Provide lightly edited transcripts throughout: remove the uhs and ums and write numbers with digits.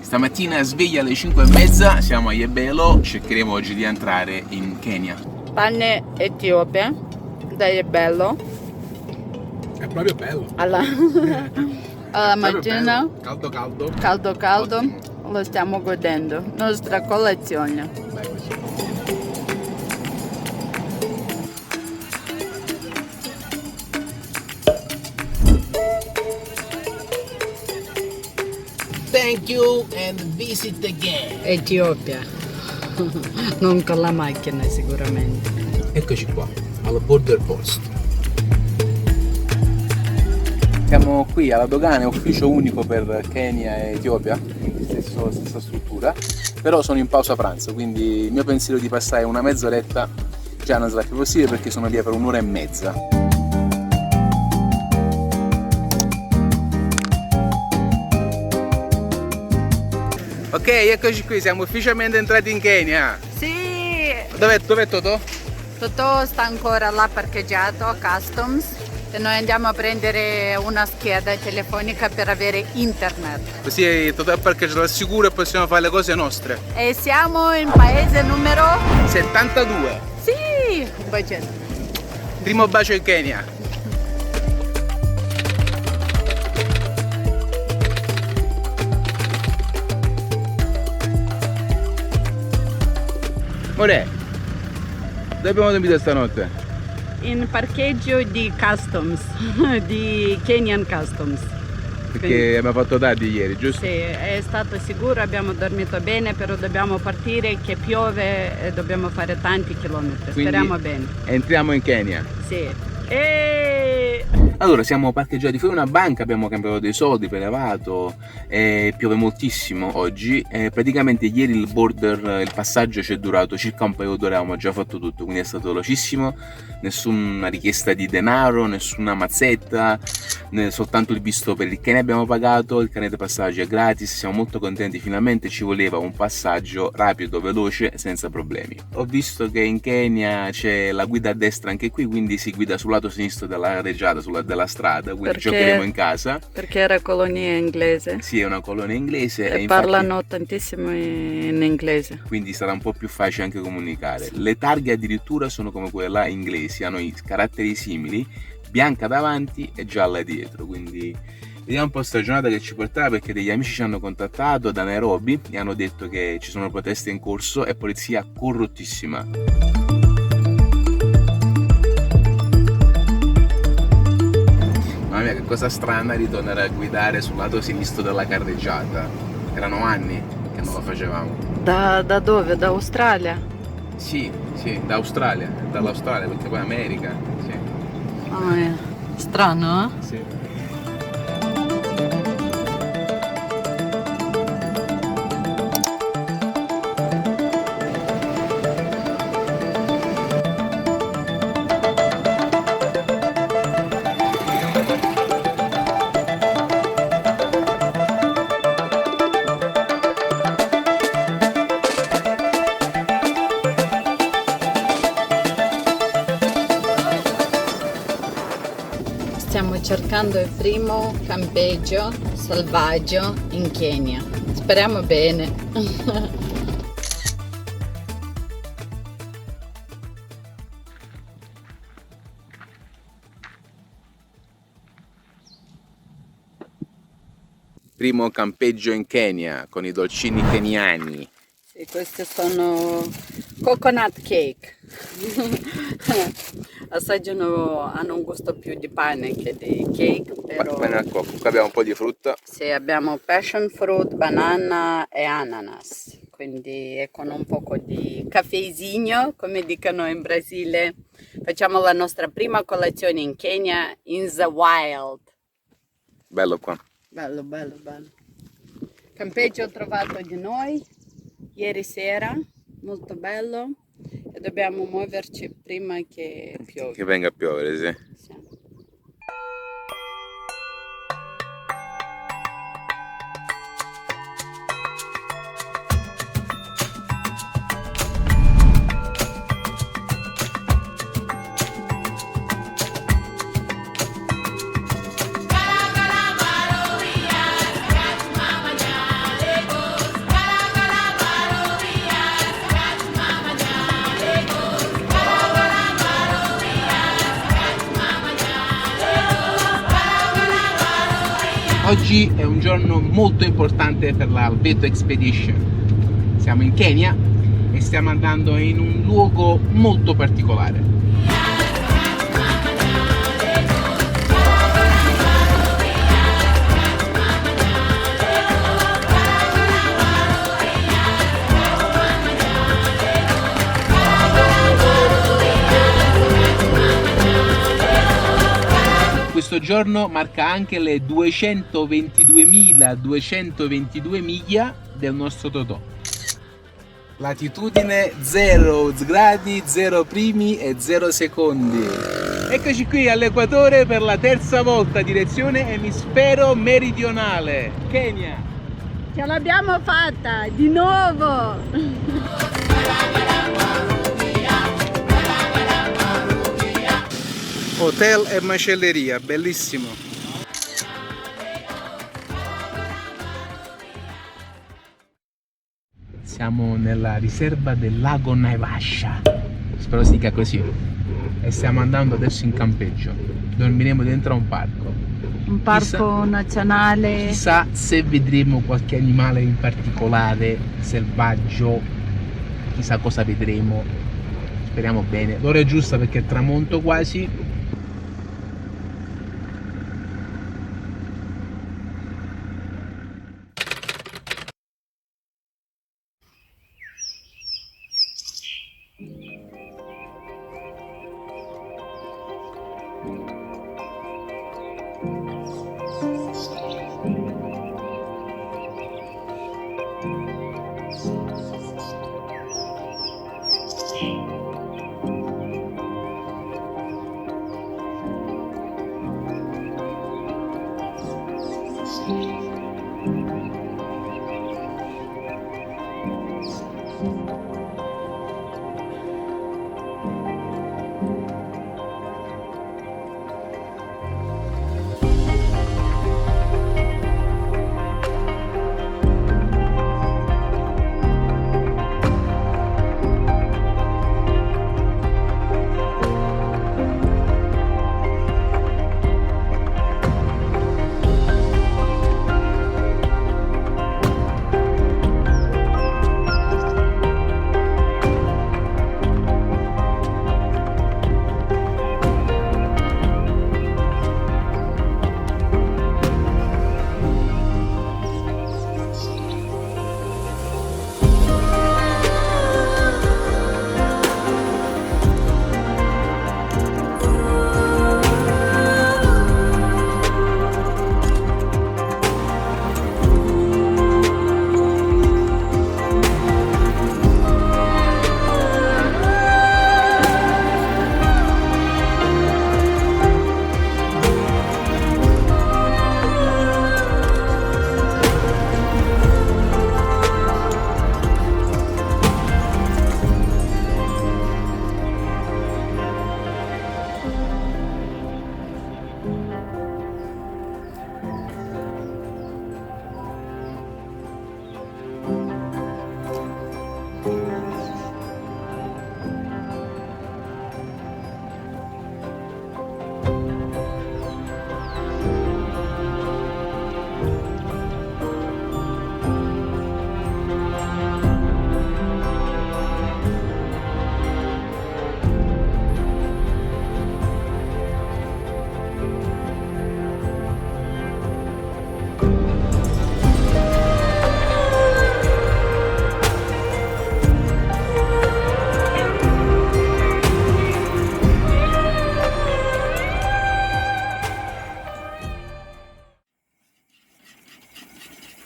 Stamattina sveglia alle 5:30, siamo a Jebelo, cercheremo oggi di entrare in Kenya. Pane Etiopia, da Jebelo. È proprio bello. Alla mattina, Caldo caldo. caldo caldo, Ottimo. lo stiamo godendo. Nostra colazione. Dai, così. Thank you and visit again. Etiopia. Non con la macchina sicuramente. Eccoci qua, alla border post. Siamo qui alla dogana, è ufficio unico per Kenya e Etiopia, quindi stessa struttura, però sono in pausa pranzo, quindi il mio pensiero è di passare una mezz'oretta già non sarà più possibile perché sono via per un'ora e mezza. Ok, eccoci qui, siamo ufficialmente entrati in Kenya. Sì, Dov'è Totò? Totò sta ancora là parcheggiato a Customs e noi andiamo a prendere una scheda telefonica per avere internet. Così Totò è parcheggiato al sicuro e possiamo fare le cose nostre. E siamo in paese numero... 72. Sì, un bacetto. Primo bacio in Kenya. More, dove abbiamo dormito stanotte? In parcheggio di Customs, di Kenyan Customs. Perché abbiamo fatto tardi ieri, giusto? Sì, è stato sicuro, abbiamo dormito bene, però dobbiamo partire che piove e dobbiamo fare tanti chilometri. Quindi Speriamo bene. entriamo in Kenya. Sì. E... Allora, siamo parcheggiati fuori una banca, abbiamo cambiato dei soldi, prelevato, piove moltissimo oggi. Praticamente ieri il passaggio ci è durato circa un paio d'ore, avevamo già fatto tutto, quindi è stato velocissimo, nessuna richiesta di denaro, nessuna mazzetta, soltanto il visto per il Kenya abbiamo pagato, il carnet passaggio è gratis, siamo molto contenti, finalmente ci voleva un passaggio rapido, veloce, senza problemi. Ho visto che in Kenya c'è la guida a destra anche qui, quindi si guida sul lato sinistro della carreggiata, della strada, quindi Perché? giocheremo in casa. Perché era colonia inglese Sì, è una colonia inglese e infatti, parlano tantissimo in inglese. quindi sarà un po' più facile anche comunicare. Le targhe addirittura sono come quelle là inglesi, hanno i caratteri simili, bianca davanti e gialla dietro, quindi vediamo un po' sta giornata che ci porterà, perché degli amici ci hanno contattato da Nairobi e hanno detto che ci sono proteste in corso e polizia corrottissima. Mamma mia, che cosa strana ritornare a guidare sul lato sinistro della carreggiata. Erano anni che non lo facevamo. Da dove? Da Australia? Sì, dall'Australia, perché poi America. Sì. Ah, strano, eh? Sì. Stiamo cercando il primo campeggio selvaggio in Kenya. Speriamo bene. Primo campeggio in Kenya con i dolcini keniani. Sì, queste sono coconut cake. Hanno un gusto più di pane che di cake, però Pane al cocco. Qua abbiamo un po' di frutta. sì, abbiamo passion fruit, banana e ananas, quindi è con un poco di caffezinho, come dicono in Brasile. Facciamo la nostra prima colazione in Kenya, in the wild. Bello qua. Bello, bello, bello. Campeggio trovato di noi ieri sera, molto bello. E dobbiamo muoverci prima che piove. Che venga a piovere, sì. Sì. Oggi è un giorno molto importante per la Albedo Expedition. Siamo in Kenya e stiamo andando in un luogo molto particolare. Questo giorno marca anche le 222.222 miglia del nostro Totò. Latitudine 0 gradi, 0 primi e 0 secondi. Eccoci qui all'equatore per la terza volta, direzione emisfero meridionale, Kenya. Ce l'abbiamo fatta di nuovo! Hotel e macelleria, bellissimo. Siamo nella riserva del lago Naivasha, spero si dica così, e stiamo andando adesso in campeggio. Dormiremo dentro a un parco. Un parco nazionale. Chissà se vedremo qualche animale in particolare, selvaggio, chissà cosa vedremo. Speriamo bene. L'ora è giusta perché è tramonto quasi.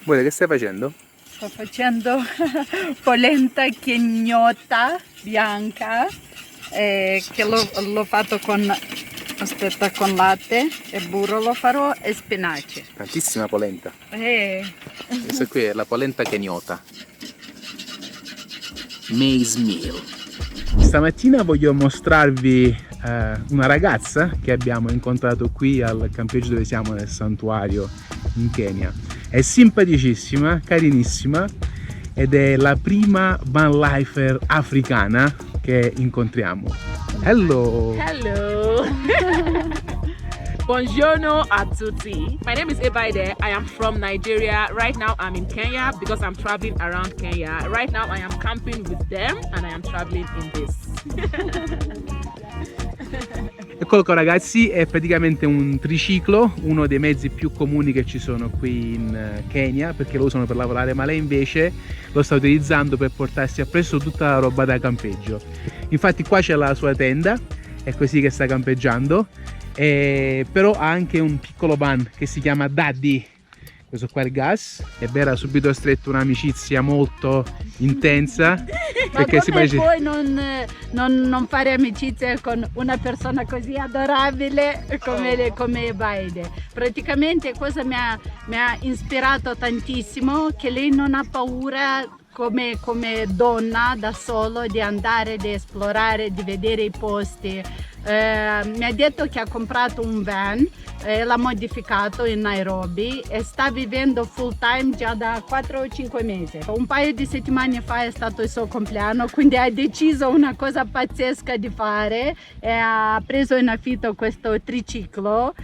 Guarda, che stai facendo? Sto facendo polenta kenyota bianca che l'ho fatto con, aspetta, con latte e burro lo farò e spinaci. Tantissima polenta. Questa qui è la polenta kenyota. Maize meal. Stamattina voglio mostrarvi una ragazza che abbiamo incontrato qui al campeggio dove siamo, nel santuario in Kenya. È simpaticissima, carinissima ed è la prima van lifer africana che incontriamo. Hello! Hello! Buongiorno a tutti. My name is Ebaide. I am from Nigeria. Right now I'm in Kenya because I'm traveling around Kenya. Right now I am camping with them and I am traveling in this. Eccolo qua ragazzi, è praticamente un triciclo, uno dei mezzi più comuni che ci sono qui in Kenya, perché lo usano per lavorare, ma lei invece lo sta utilizzando per portarsi appresso tutta la roba da campeggio. Infatti qua c'è la sua tenda, è così che sta campeggiando, però ha anche un piccolo van che si chiama Daddy. Questo qua è il gas, e Bera ha subito stretto un'amicizia molto intensa. Ma Perché come si puoi non fare amicizia con una persona così adorabile come Baide? Praticamente cosa mi ha ispirato tantissimo, che lei non ha paura come donna da solo di andare, di esplorare, di vedere i posti. Mi ha detto che ha comprato un van, l'ha modificato in Nairobi e sta vivendo full time già da 4 o 5 mesi. Un paio di settimane fa è stato il suo compleanno, quindi ha deciso una cosa pazzesca di fare e ha preso in affitto questo triciclo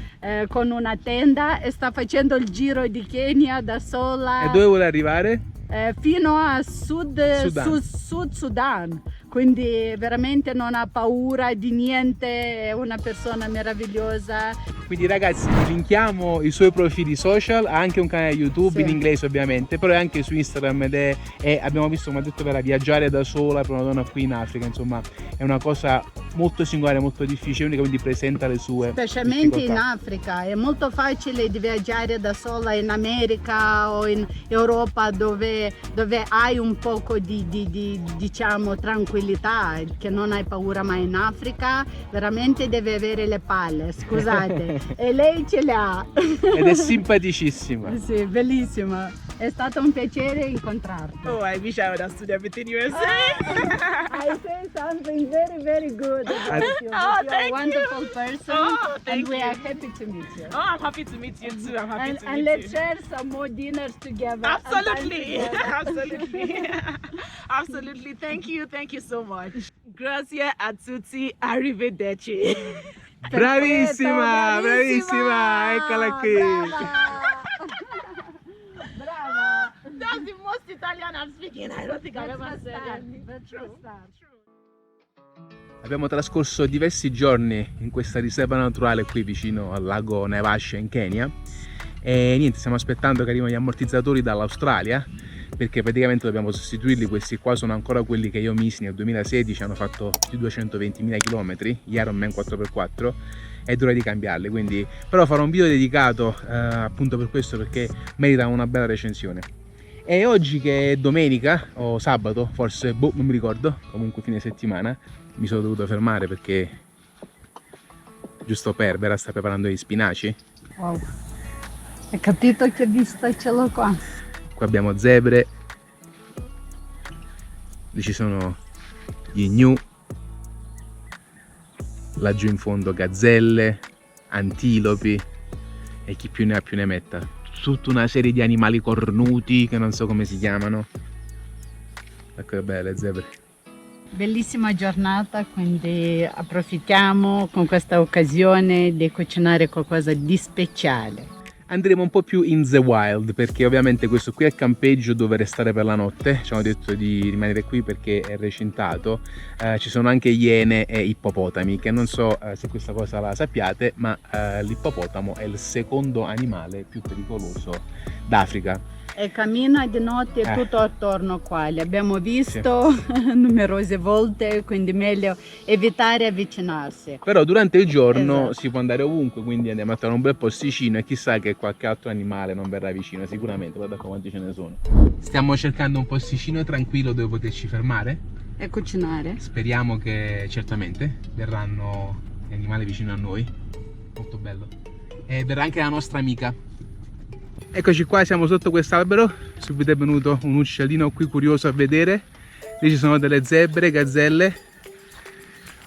con una tenda e sta facendo il giro di Kenya da sola. E dove vuole arrivare? Fino a Sud Sudan, quindi veramente non ha paura di niente, è una persona meravigliosa. Quindi ragazzi, linkiamo i suoi profili social, ha anche un canale YouTube, Sì. in inglese ovviamente, però è anche su Instagram e abbiamo visto, come ha detto Vera, viaggiare da sola per una donna qui in Africa, insomma è una cosa molto singolare, molto difficile, unica, quindi presenta le sue Specialmente in difficoltà. Africa, è molto facile di viaggiare da sola in America o in Europa dove hai un poco di diciamo tranquillità, che non hai paura, ma in Africa veramente devi avere le palle, scusate, e lei ce le ha. Ed è simpaticissima. Sì, bellissima, è stato un piacere incontrarti. Oh, I wish I understood everything you were saying. I say something very, very good about you. Oh, You're a thank wonderful you. person, Oh, thank and we you. are happy to meet you. Oh, I'm happy to meet you too. I'm happy to And meet let's you. share some more dinners together. and time Absolutely, together. absolutely, absolutely. Thank you so much. Grazie a tutti, arrivederci. Bravissima, Bravissima, bravissima, eccola qui. Brava. Brava. That's the most Italian I'm speaking. I don't think I've Let's ever said start. it. Let's start. Abbiamo trascorso diversi giorni in questa riserva naturale qui vicino al lago Naivasha in Kenya e niente, stiamo aspettando che arrivino gli ammortizzatori dall'Australia, perché praticamente dobbiamo sostituirli. Questi qua sono ancora quelli che io misi nel 2016, hanno fatto più di 220.000 km, gli Ironman 4x4, e dovrei di cambiarli, quindi però farò un video dedicato appunto per questo, perché meritano una bella recensione. E oggi, che è domenica o sabato, forse, boh, non mi ricordo, comunque fine settimana, mi sono dovuto fermare perché giusto per Vera sta preparando gli spinaci. Wow. Hai capito che vista ce l'ho qua? Qua abbiamo zebre, lì ci sono gli gnu, laggiù in fondo gazzelle, antilopi e chi più ne ha più ne metta. Tutta una serie di animali cornuti che non so come si chiamano. Ecco che belle le zebre. Bellissima giornata, quindi approfittiamo con questa occasione di cucinare qualcosa di speciale. Andremo un po' più in the wild, perché ovviamente questo qui è il campeggio dove restare per la notte. Ci hanno detto di rimanere qui perché è recintato. Ci sono anche iene e ippopotami, che non so se questa cosa la sappiate, ma l'ippopotamo è il secondo animale più pericoloso d'Africa. E cammina di notte tutto attorno qua, li abbiamo visto numerose volte, quindi meglio evitare avvicinarsi. Però durante il giorno Esatto. si può andare ovunque, quindi andiamo a trovare un bel posticino e chissà che qualche altro animale non verrà vicino, sicuramente, guarda quanti ce ne sono. Stiamo cercando un posticino tranquillo dove poterci fermare. E cucinare. Speriamo che certamente verranno gli animali vicino a noi, molto bello. E verrà anche la nostra amica. Eccoci qua, siamo sotto quest'albero, subito è venuto un uccellino qui curioso a vedere. Lì ci sono delle zebre, gazzelle,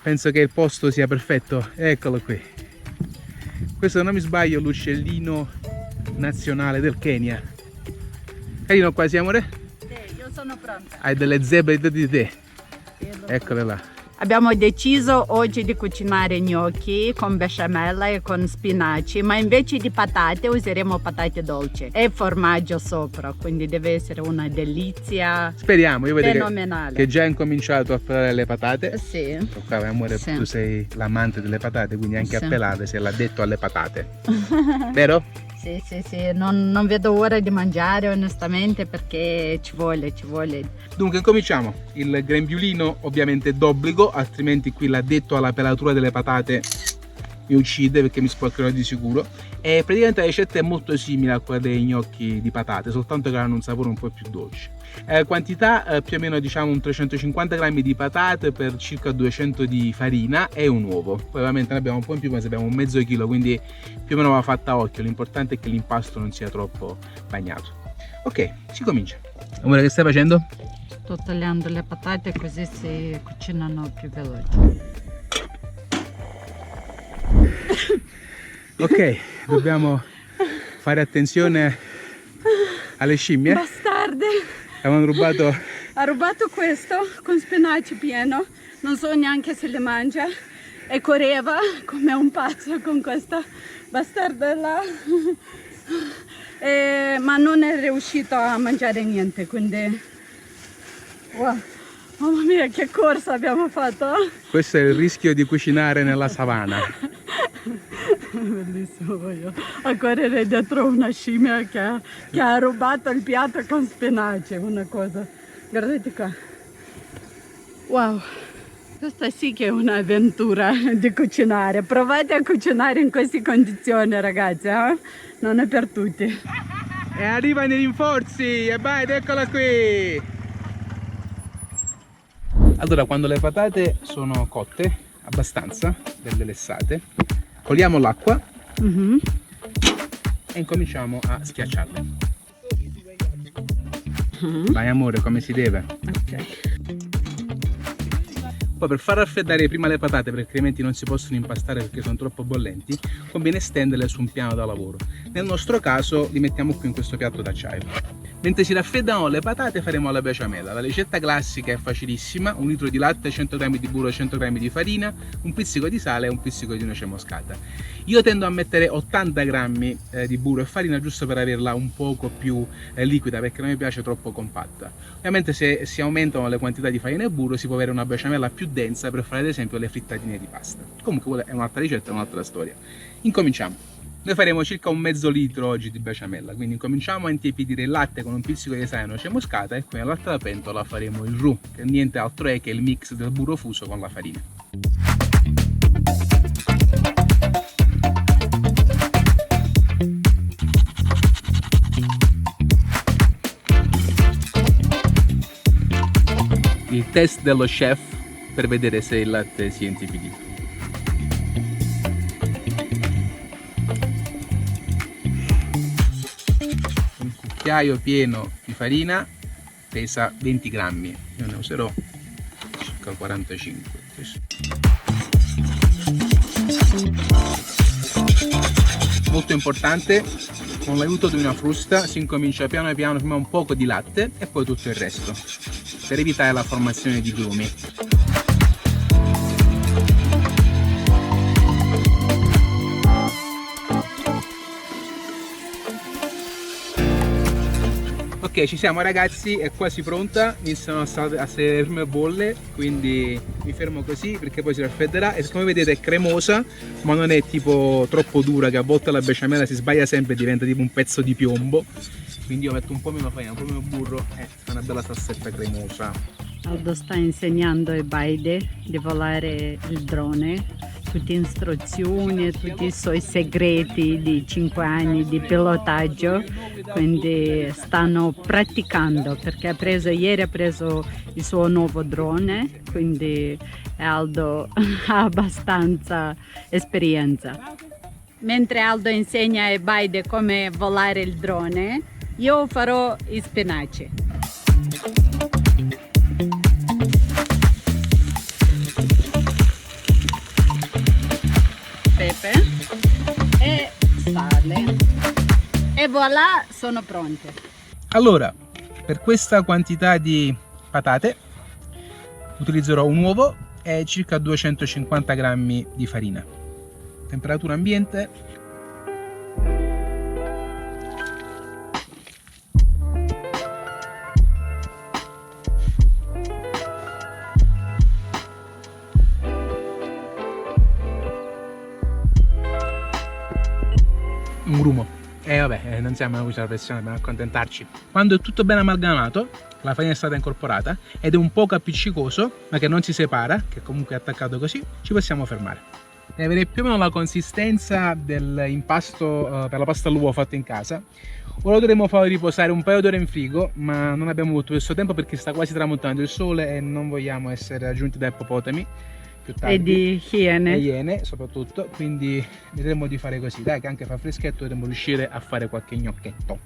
penso che il posto sia perfetto. Eccolo qui. Questo, se non mi sbaglio, è l'uccellino nazionale del Kenya. Carino, quasi amore? Sì, io sono pronta. Hai delle zebre di te. Eccole là. Abbiamo deciso oggi di cucinare gnocchi con besciamella e con spinaci, ma invece di patate useremo patate dolci e formaggio sopra, quindi deve essere una delizia. Speriamo, io vedo fenomenale. che già hai incominciato a pelare le patate. Sì. Ok, amore, Sì. tu sei l'amante delle patate, quindi anche Sì. a pelate sei l'addetto alle patate. Vero? Sì, non vedo ora di mangiare onestamente perché ci vuole. Dunque cominciamo. Il grembiulino ovviamente d'obbligo, altrimenti qui l'addetto alla pelatura delle patate mi uccide perché mi sporcherò di sicuro. E praticamente la ricetta è molto simile a quella dei gnocchi di patate, soltanto che hanno un sapore un po' più dolce. Quantità più o meno diciamo un 350 grammi di patate per circa 200 di farina e un uovo. Poi ovviamente ne abbiamo un po' in più, ma se abbiamo un mezzo chilo, quindi più o meno va fatta a occhio. L'importante è che l'impasto non sia troppo bagnato. Ok, si comincia. Amore, che stai facendo? Sto tagliando le patate così si cucinano più veloci. Ok, dobbiamo fare attenzione alle scimmie. Bastarde! Avevano rubato. Ha rubato questo con spinaci pieno, non so neanche se le mangia e correva come un pazzo con questa bastarda là. Ma non è riuscito a mangiare niente, quindi wow. Mamma mia, che corsa abbiamo fatto! Questo è il rischio di cucinare nella savana. Bellissimo, voglio a correre dietro una scimmia che ha rubato il piatto con spinaci, una cosa. Guardate qua. Wow, questa sì che è un'avventura di cucinare. Provate a cucinare in queste condizioni, ragazzi, eh? Non è per tutti. E arrivano i rinforzi! E vai, eccola qui! Allora, quando le patate sono cotte, abbastanza, belle lessate, cogliamo l'acqua e incominciamo a schiacciarle. Vai amore, come si deve. Ok. Poi per far raffreddare prima le patate, perché altrimenti non si possono impastare perché sono troppo bollenti, conviene stenderle su un piano da lavoro. Nel nostro caso li mettiamo qui in questo piatto d'acciaio. Mentre si raffreddano le patate faremo la besciamella. La ricetta classica è facilissima: 1 litro di latte, 100 g di burro, 100 g di farina, un pizzico di sale e un pizzico di noce moscata. Io tendo a mettere 80 g di burro e farina giusto per averla un poco più liquida, perché non mi piace troppo compatta. Ovviamente se si aumentano le quantità di farina e burro si può avere una besciamella più densa per fare ad esempio le frittatine di pasta. Comunque quella è un'altra ricetta, un'altra storia. Incominciamo. Noi faremo circa un mezzo litro oggi di besciamella, quindi incominciamo a intiepidire il latte con un pizzico di sale e noce moscata e qui nell'altra pentola faremo il roux, che niente altro è che il mix del burro fuso con la farina. Il test dello chef per vedere se il latte si è intiepidito. Un cucchiaio pieno di farina pesa 20 grammi, io ne userò circa 45. Molto importante, con l'aiuto di una frusta si incomincia piano piano, prima un poco di latte e poi tutto il resto, per evitare la formazione di grumi. Ok, ci siamo ragazzi, è quasi pronta, iniziano a salire le prime bolle, quindi mi fermo così perché poi si raffredderà e come vedete è cremosa, ma non è tipo troppo dura, che a volte la besciamella si sbaglia sempre e diventa tipo un pezzo di piombo. Quindi io metto un po' meno farina, un po' meno burro e fa una bella salsetta cremosa. Aldo sta insegnando ai Baide di volare il drone, tutte istruzioni, tutti i suoi segreti di 5 anni di pilotaggio, quindi stanno praticando perché ieri ha preso il suo nuovo drone, quindi Aldo ha abbastanza esperienza. Mentre Aldo insegna ai Baide come volare il drone, io farò i spinaci. Pepe e sale e voilà, sono pronte. Allora, per questa quantità di patate utilizzerò un uovo e circa 250 grammi di farina. Temperatura ambiente. Un grumo. E vabbè, non siamo a questa pressione, dobbiamo accontentarci. Quando è tutto ben amalgamato, la farina è stata incorporata ed è un poco appiccicoso, ma che non si separa, che comunque è attaccato così, ci possiamo fermare. Deve avere più o meno la consistenza dell'impasto per la pasta all'uovo fatto in casa. Ora dovremmo farlo riposare un paio d'ore in frigo, ma non abbiamo avuto questo tempo perché sta quasi tramontando il sole e non vogliamo essere raggiunti da ippopotami più tardi. E di iene. E iene soprattutto, quindi vedremo di fare così. Dai, che anche fa freschetto, dovremmo riuscire a fare qualche gnocchetto.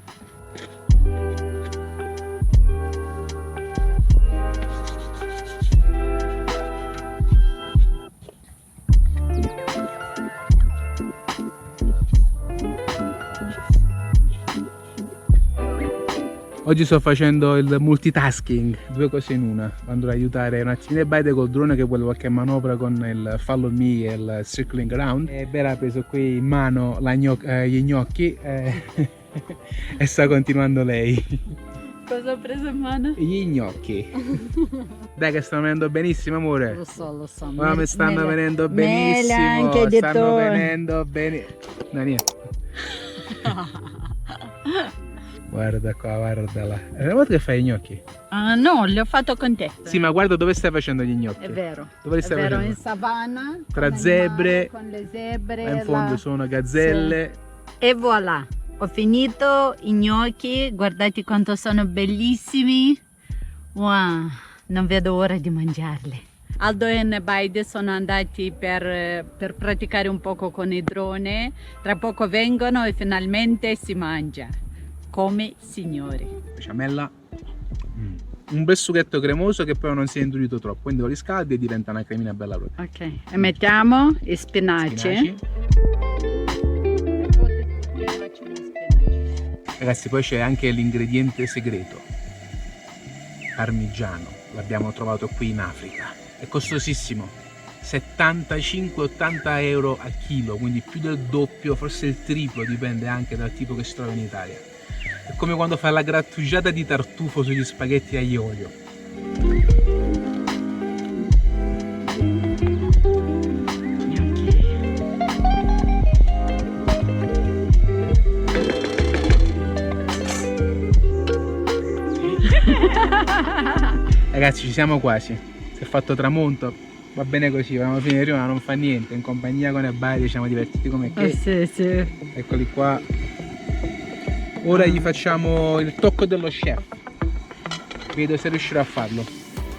Oggi sto facendo il multitasking, 2 cose in una, andrò ad aiutare un attimino e Baide col drone che vuole qualche manovra con il follow me e il circling around, e Bera ha preso qui in mano gli gnocchi e sta continuando lei. Cosa ho preso in mano? Gli gnocchi. Dai che stanno venendo benissimo, amore. Lo so. Ma mi stanno venendo benissimo. Anche stanno venendo bene. No, niente. Guarda qua, guardala. È una volta che fai i gnocchi? No, li ho fatto con te. Sì, ma guarda dove stai facendo gli gnocchi. È vero. Dove li stai facendo? facendo? In savana. Tra zebre. Con le zebre. Là in fondo sono gazzelle. Sì. E voilà. Ho finito i gnocchi. Guardate quanto sono bellissimi. Wow, non vedo ora di mangiarli. Aldo e Baide sono andati per praticare un poco con il drone. Tra poco vengono e finalmente si mangia. Come signori. Besciamella. Un bel sughetto cremoso che però non si è indurito troppo, quindi lo riscaldi e diventa una cremina bella propria. Ok, e mettiamo i spinaci. Ragazzi, poi c'è anche l'ingrediente segreto, parmigiano. L'abbiamo trovato qui in Africa. È costosissimo, 75-80 euro al chilo, quindi più del doppio, forse il triplo, dipende anche dal tipo che si trova in Italia. È come quando fai la grattugiata di tartufo sugli spaghetti aglio e olio. Ragazzi, ci siamo quasi. Si è fatto tramonto. Va bene così, volevamo finire prima, ma non fa niente. In compagnia con Ebaide ci siamo divertiti come che. Sì. Eccoli qua. Ora gli facciamo il tocco dello chef. Vedo se riuscirò a farlo.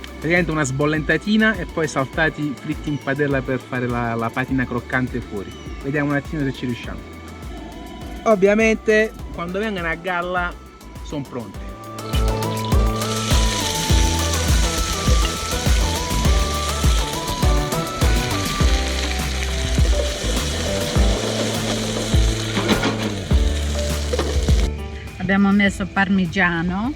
Praticamente una sbollentatina e poi saltati fritti in padella per fare la patina croccante fuori. Vediamo un attimo se ci riusciamo. Ovviamente quando vengono a galla sono pronti. Abbiamo messo parmigiano.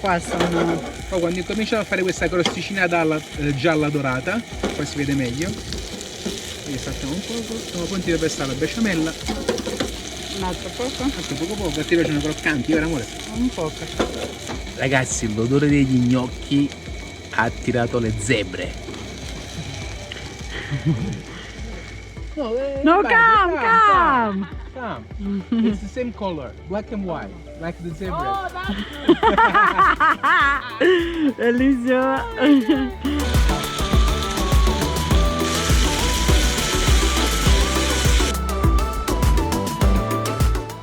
Qua sono. Poi quando incominciamo a fare questa crosticina gialla dorata, poi si vede meglio. Quindi saltiamo un poco, siamo pronti per pestare la besciamella. Un altro poco? Altro poco, a te piacciono croccanti, vero amore? Un poco. Ragazzi, l'odore degli gnocchi ha attirato le zebre. No, come! It's the same color, black and white, like the zebra. Bellissimo.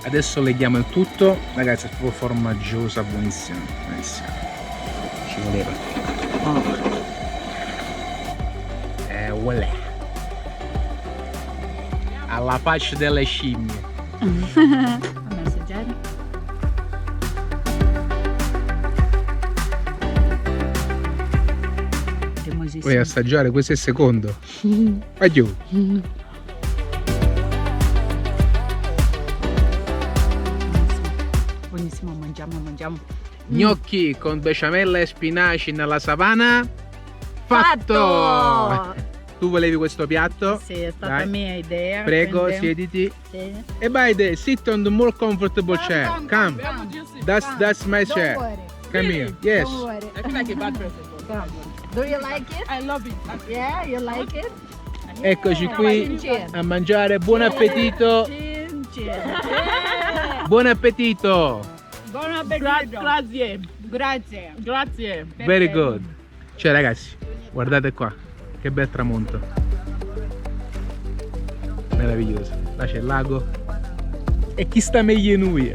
Adesso leghiamo il tutto, ragazzi, è proprio formaggiosa, buonissima, buonissima. Ci voleva. Voilà. Alla pace delle scimmie. Fammi assaggiare. Puoi assaggiare, questo è il secondo. Vai giù. Buonissimo, mangiamo. Gnocchi con besciamella e spinaci nella savana. fatto! Tu volevi questo piatto? Sì, è stata Dai. mia idea. Prego, quindi- siediti. Sì. E Baide, sit on the more comfortable chair. Come. Where would you sit? That's my chair. Come here. Yes. Don't worry. I feel like a bad person. But Do you like it? I love it. Yeah, you like it? Eccoci qui Cin a mangiare. Buon appetito. cin. Buon appetito. Buon appetito. Grazie. Grazie. Grazie. Very good. Cioè ragazzi, guardate qua. Che bel tramonto. Meraviglioso. Là c'è il lago. E chi sta meglio in lui?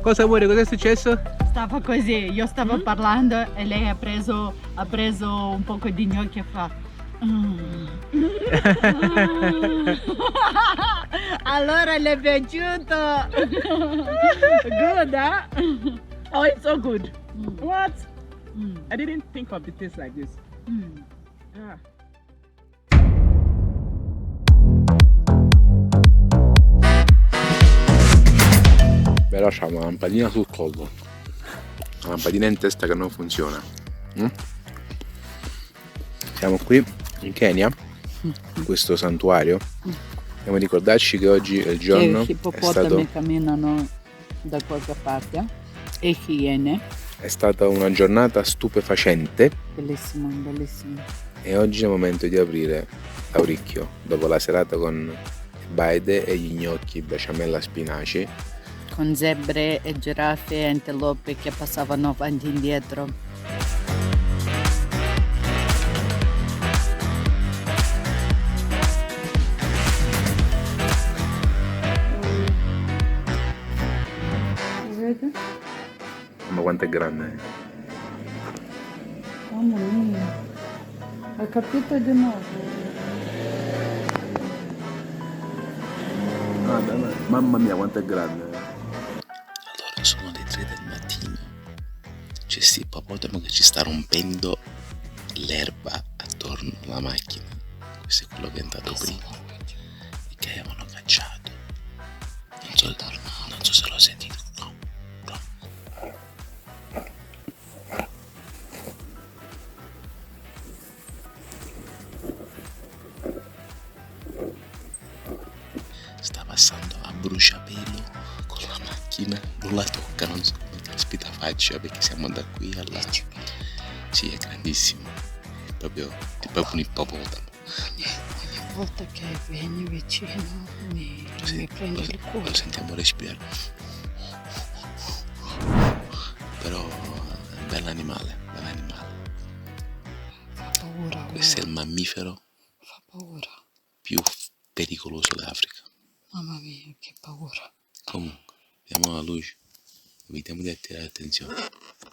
Cosa vuole? Cosa è successo? Stava così, io stavo parlando e lei ha preso un poco di gnocchi e fa. Allora le è piaciuto. Good, huh? Oh, it's so good. What? I didn't think of the taste like this. Ah. Però c'ha una lampadina sul collo. Una lampadina in testa che non funziona. Siamo qui in Kenya, in questo santuario. Dobbiamo ricordarci che oggi è il giorno. Gli ippopotami camminano da qualche parte. E iene. È stata una giornata stupefacente Bellissimo, bellissimo. e oggi è il momento di aprire l'auricchio dopo la serata con Baide e gli gnocchi, besciamella, spinaci. Con zebre e giraffe e antilope che passavano avanti e indietro. Ma quanto è grande! Mamma mia, hai capito di nuovo? Mamma mia quanto è grande! Allora sono le 3 del mattino. C'è sto ippopotamo che ci sta rompendo l'erba attorno alla macchina. Questo è quello che è entrato prima e che avevano cacciato. Non so se l'ho sentito. No. Sta passando a bruciapelo con la macchina, non la tocca, non so come caspita faccia perché siamo da qui a là. Sì, è grandissimo, è proprio un ippopotamo. Ogni volta che vieni vicino mi prendi il cuore. Lo sentiamo respirare. Però è un bell'animale, Fa paura. Questo è il mammifero Fa paura. più pericoloso d'Africa. Mamma mia, che paura. Comunque, vediamo la luce, evitiamo di attirare attenzione.